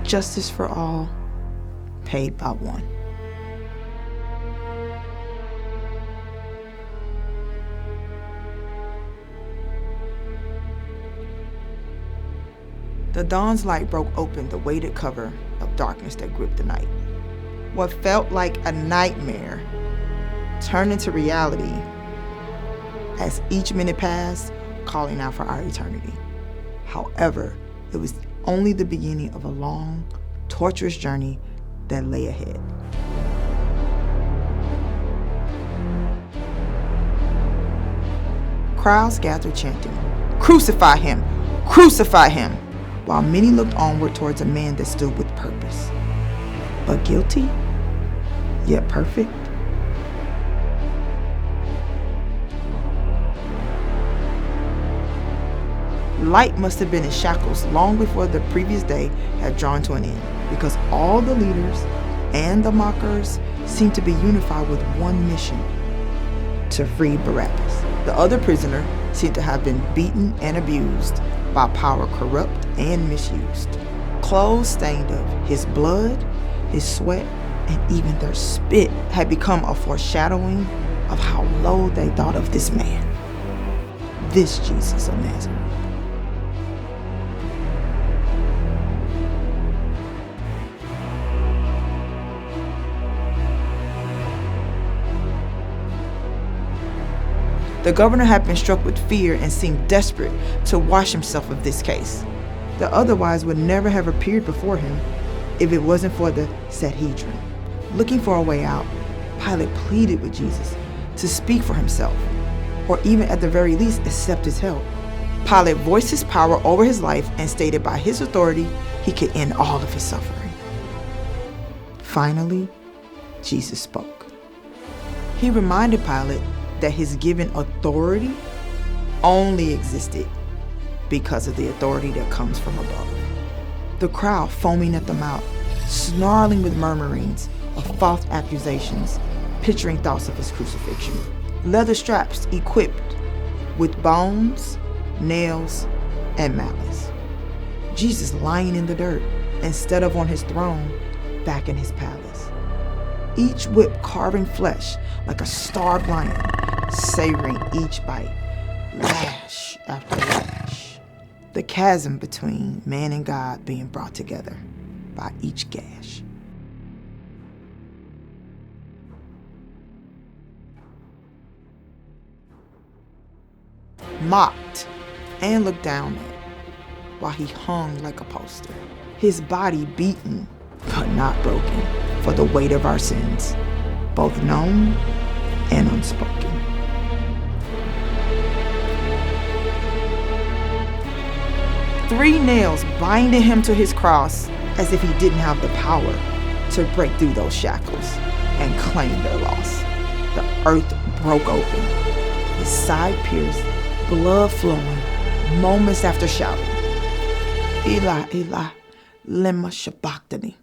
Justice for all, paid by one. The dawn's light broke open the weighted cover of darkness that gripped the night. What felt like a nightmare turned into reality as each minute passed, calling out for our eternity. However, it was only the beginning of a long, torturous journey that lay ahead. Crowds gathered chanting, "Crucify him! Crucify him!" while many looked onward towards a man that stood with purpose. But guilty, yet perfect. Light must have been in shackles long before the previous day had drawn to an end, because all the leaders and the mockers seemed to be unified with one mission: to free Barabbas. The other prisoner seemed to have been beaten and abused by power corrupt and misused. Clothes stained of his blood, his sweat, and even their spit had become a foreshadowing of how low they thought of this man, this Jesus of Nazareth. The governor had been struck with fear and seemed desperate to wash himself of this case, that otherwise would never have appeared before him if it wasn't for the Sanhedrin. Looking for a way out, Pilate pleaded with Jesus to speak for himself, or even at the very least accept his help. Pilate voiced his power over his life and stated by his authority he could end all of his suffering. Finally, Jesus spoke. He reminded Pilate that his given authority only existed because of the authority that comes from above. The crowd foaming at the mouth, snarling with murmurings of false accusations, picturing thoughts of his crucifixion. Leather straps equipped with bones, nails, and malice. Jesus lying in the dirt instead of on his throne back in his palace. Each whip carving flesh like a starved lion, savoring each bite, lash after lash. The chasm between man and God being brought together by each gash. Mocked and looked down at while he hung like a poster. His body beaten, but not broken, for the weight of our sins, both known and unspoken. Three nails binding him to his cross as if he didn't have the power to break through those shackles and claim their loss. The earth broke open, his side pierced, blood flowing, moments after shouting, "Eli, Eli, lema sabachthani,"